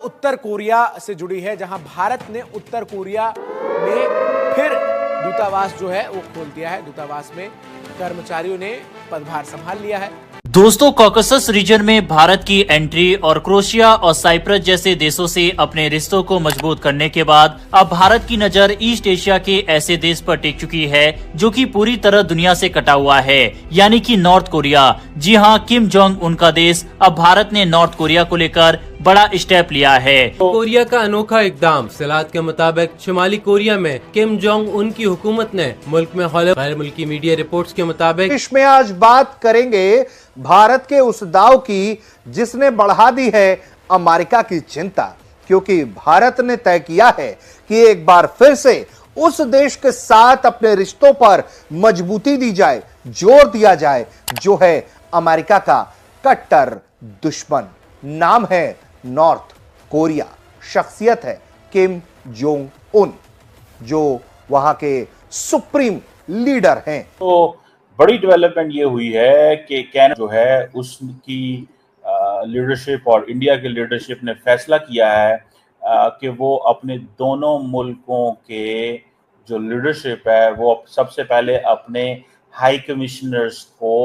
उत्तर Korea से जुड़ी है, जहां भारत ने उत्तर कोरिया में फिर दूतावास जो है वो खोल दिया है। दूतावास में कर्मचारियों ने पदभार संभाल लिया है। दोस्तों, कॉकेसस रीजन में भारत की एंट्री और क्रोएशिया और साइप्रस जैसे देशों से अपने रिश्तों को मजबूत करने के बाद अब भारत की नजर ईस्ट एशिया के ऐसे देश पर टिक चुकी है जो कि पूरी तरह दुनिया से कटा हुआ है, यानी कि नॉर्थ कोरिया। जी हां, किम जोंग उन का देश। अब भारत ने नॉर्थ कोरिया को लेकर बड़ा स्टेप लिया है। कोरिया का अनोखा इकदाम। सलाद के मुताबिक शुमाली कोरिया में किम जोंग उन की हुकूमत ने मुल्क में गैर मुल्की मीडिया रिपोर्ट्स के मुताबिक इसमें आज बात करेंगे भारत के उस दाव की जिसने बढ़ा दी है अमेरिका की चिंता, क्योंकि भारत ने तय किया है कि एक बार फिर से उस देश के साथ अपने रिश्तों पर मजबूती दी जाए, जोर दिया जाए, जो है अमेरिका का कट्टर दुश्मन। नाम है नॉर्थ कोरिया, शख्सियत है किम जोंग उन, जो वहां के सुप्रीम लीडर हैं। तो बड़ी डेवलपमेंट ये हुई है कि कैन जो है उसकी लीडरशिप और इंडिया की लीडरशिप ने फैसला किया है कि वो अपने दोनों मुल्कों के जो लीडरशिप है वो सबसे पहले अपने हाई कमिश्नर्स को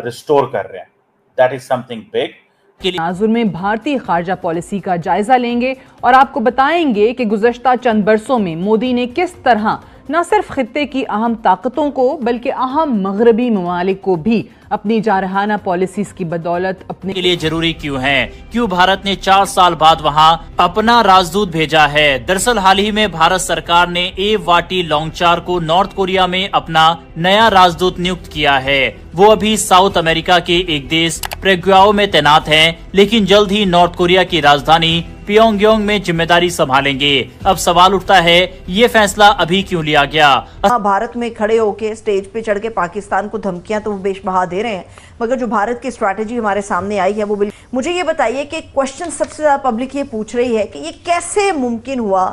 रिस्टोर कर रहे हैं। That is something big. नाजुर में भारतीय खारजा पॉलिसी का जायजा लेंगे और आपको बताएंगे कि गुज़श्ता चंद बरसों में मोदी ने किस तरह न सिर्फ खित्ते की अहम ताकतों को बल्कि अहम मगरबी ममालिक को भी अपनी जारहाना पॉलिसीज की बदौलत अपने के लिए जरूरी क्यों है, क्यों भारत ने 4 साल बाद वहां अपना राजदूत भेजा है। दरअसल हाल ही में भारत सरकार ने वाटी लोंगचार को नॉर्थ कोरिया में अपना नया राजदूत नियुक्त किया है। वो अभी साउथ अमेरिका के एक देश प्रेग्याओ में तैनात हैं, लेकिन जल्द ही नॉर्थ कोरिया की राजधानी प्योंगयांग में जिम्मेदारी संभालेंगे। अब सवाल उठता है, ये फैसला अभी क्यों लिया गया? भारत में खड़े होके स्टेज पे चढ़ के पाकिस्तान को धमकियां तो वो बेशबहा दे रहे हैं, मगर जो भारत की स्ट्रैटेजी हमारे सामने आई है वो मुझे ये बताइए कि क्वेश्चन सबसे ज्यादा पब्लिक ये पूछ रही है कि ये कैसे मुमकिन हुआ।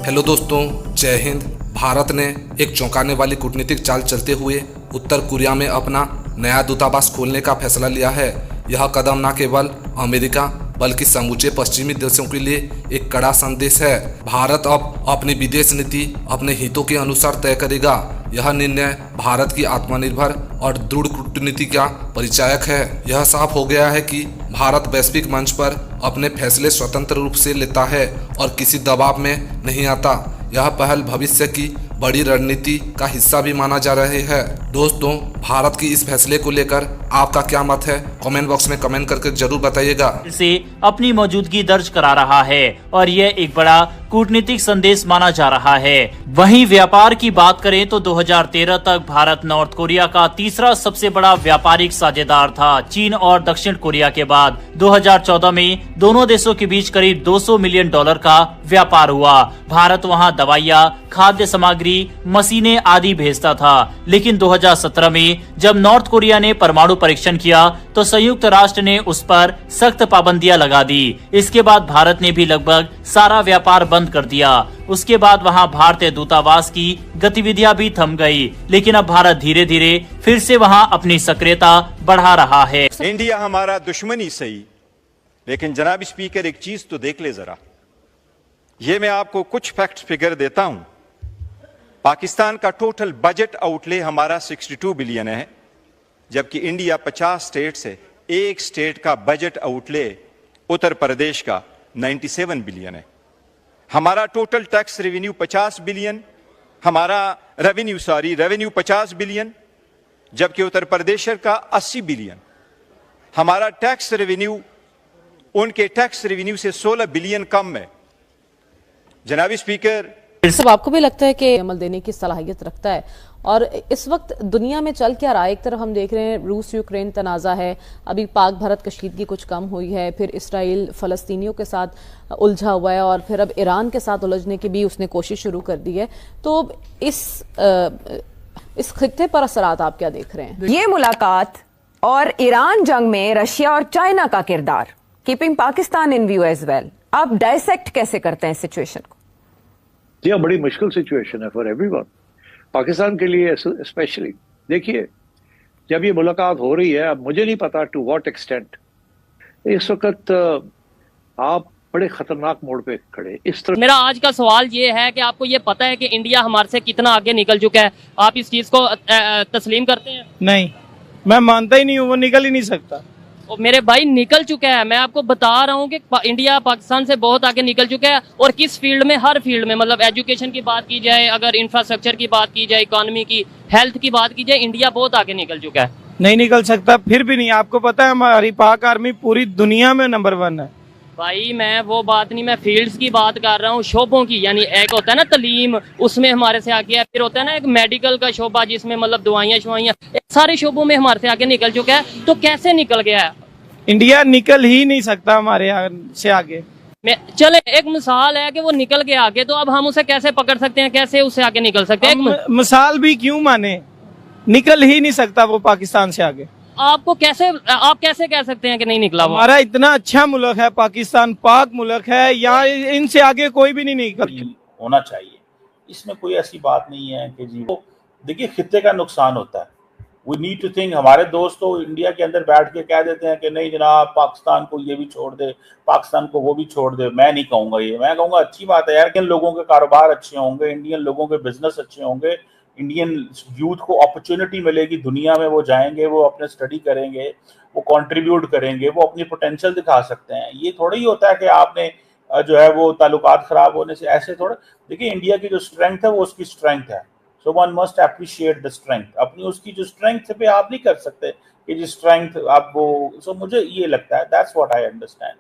हेलो दोस्तों, जय हिंद। भारत ने एक चौंकाने वाली कूटनीतिक चाल चलते हुए उत्तर कोरिया में अपना नया दूतावास खोलने का फैसला लिया है। यह कदम न केवल अमेरिका बल्कि समूचे पश्चिमी देशों के लिए एक कड़ा संदेश है। भारत अब अपनी विदेश नीति अपने हितों के अनुसार तय करेगा। यह निर्णय भारत की आत्मनिर्भर और दृढ़ कूटनीति का परिचायक है। यह साफ हो गया है कि भारत वैश्विक मंच पर अपने फैसले स्वतंत्र रूप से लेता है और किसी दबाव में नहीं आता। यह पहल भविष्य की बड़ी रणनीति का हिस्सा भी माना जा रहा है। दोस्तों, भारत की इस फैसले को लेकर आपका क्या मत है? कमेंट बॉक्स में कमेंट करके जरूर बताइएगा। से अपनी मौजूदगी दर्ज करा रहा है और यह एक बड़ा कूटनीतिक संदेश माना जा रहा है। वहीं व्यापार की बात करें तो 2013 तक भारत नॉर्थ कोरिया का तीसरा सबसे बड़ा व्यापारिक साझेदार था, चीन और दक्षिण कोरिया के बाद। 2014 में दोनों देशों के बीच करीब $200 मिलियन का व्यापार हुआ। भारत वहां दवाइयां, खाद्य सामग्री, मशीनें आदि भेजता था। लेकिन 2017 में जब नॉर्थ कोरिया ने परमाणु परीक्षण किया तो संयुक्त राष्ट्र ने उस पर सख्त पाबंदियां लगा दी। इसके बाद भारत ने भी लगभग सारा व्यापार बंद कर दिया। उसके बाद वहां भारतीय दूतावास की गतिविधियां भी थम गई, लेकिन अब भारत धीरे धीरे फिर से वहां अपनी सक्रियता बढ़ा रहा है। इंडिया हमारा दुश्मन ही सही, लेकिन जनाब स्पीकर एक चीज तो देख ले जरा। ये मैं आपको कुछ फैक्ट्स फिगर देता हूं। पाकिस्तान का टोटल बजट आउटले हमारा 62 बिलियन है, जबकि इंडिया 50 स्टेट से एक स्टेट का बजट आउटले उत्तर प्रदेश का 97 बिलियन है। हमारा टोटल टैक्स रेवेन्यू 50 बिलियन, हमारा रेवेन्यू 50 बिलियन, जबकि उत्तर प्रदेश का 80 बिलियन। हमारा टैक्स रेवेन्यू उनके टैक्स रेवेन्यू से 16 बिलियन कम है। जनाब स्पीकर, सब आपको भी लगता है कि अमल देने की सलाहियत रखता है? और इस वक्त दुनिया में चल क्या रहा है? एक तरफ हम देख रहे हैं रूस यूक्रेन तनाज़ा है, अभी पाक भारत कशीदगी कुछ कम हुई है, फिर इसराइल फ़लस्तीनियों के साथ उलझा हुआ है और फिर अब ईरान के साथ उलझने की भी उसने कोशिश शुरू कर दी है। तो इस खित्ते पर असरात आप क्या देख रहे हैं? ये मुलाकात और ईरान जंग में रशिया और चाइना का किरदार, keeping Pakistan in view as well, आप डायसेक्ट कैसे करते हैं सिचुएशन को? यह बड़ी मुश्किल सिचुएशन है फॉर एवरीवन, पाकिस्तान के लिए स्पेशली। देखिए, जब ये मुलाकात हो रही है, अब मुझे नहीं पता टू व्हाट एक्सटेंट, इस वक्त आप बड़े खतरनाक मोड़ पे खड़े इस तरह। मेरा आज का सवाल ये है कि आपको ये पता है कि इंडिया हमारे से कितना आगे निकल चुका है, आप इस चीज को तस्लीम करते हैं? नहीं, मैं मानता ही नहीं हूँ, वो निकल ही नहीं सकता। और मेरे भाई निकल चुका है, मैं आपको बता रहा हूँ कि इंडिया पाकिस्तान से बहुत आगे निकल चुका है। और किस फील्ड में? हर फील्ड में, मतलब एजुकेशन की बात की जाए, अगर इंफ्रास्ट्रक्चर की बात की जाए, इकोनॉमी की, हेल्थ की बात की जाए, इंडिया बहुत आगे निकल चुका है। नहीं निकल सकता फिर भी नहीं। आपको पता है हमारी पाक आर्मी पूरी दुनिया में नंबर 1 है। भाई मैं वो बात नहीं, मैं फील्ड्स की बात कर रहा हूँ, शोबों की। यानी एक होता है ना तालीम, उसमें हमारे से आगे है, फिर होता है ना एक मेडिकल का शोबा जिसमें मतलब दवाइयाँ शवाइयाँ, सारे शोबों में हमारे से आगे निकल चुका है। तो कैसे निकल गया है? इंडिया निकल ही नहीं सकता हमारे से आगे। चले एक मिसाल है कि वो निकल के आगे, तो अब हम उसे कैसे पकड़ सकते हैं, कैसे उससे आगे निकल सकते हैं? मिसाल भी क्यों माने, निकल ही नहीं सकता वो पाकिस्तान से आगे। आप कैसे कह सकते हैं कि नहीं निकला? हमारा इतना अच्छा मुल्क है पाकिस्तान, पाक मुल्क है, यहाँ इनसे आगे कोई भी नहीं निकल होना चाहिए। इसमें कोई ऐसी बात नहीं है कि जी देखिए खित्ते का नुकसान होता है। We need to think. हमारे दोस्त तो इंडिया के अंदर बैठ के कह देते हैं कि नहीं जनाब पाकिस्तान को ये भी छोड़ दे, पाकिस्तान को वो भी छोड़ दे। मैं नहीं कहूंगा ये, मैं कहूंगा अच्छी बात है यार, इंडियन लोगों के कारोबार अच्छे होंगे, इंडियन लोगों के बिजनेस अच्छे होंगे, इंडियन यूथ को अपॉर्चुनिटी मिलेगी, दुनिया में वो जाएंगे, वो अपने स्टडी करेंगे, वो कंट्रीब्यूट करेंगे, वो अपनी पोटेंशियल दिखा सकते हैं। ये थोड़ा ही होता है कि आपने जो है वो ताल्लुकात खराब होने से ऐसे थोड़ा। देखिए इंडिया की जो स्ट्रेंथ है वो उसकी स्ट्रेंथ है, so one must appreciate the strength. अपनी उसकी जो स्ट्रेंथ पे आप नहीं कर सकते कि जो स्ट्रेंथ आप वो, सो मुझे ये लगता है, दैट्स व्हाट आई अंडरस्टैंड।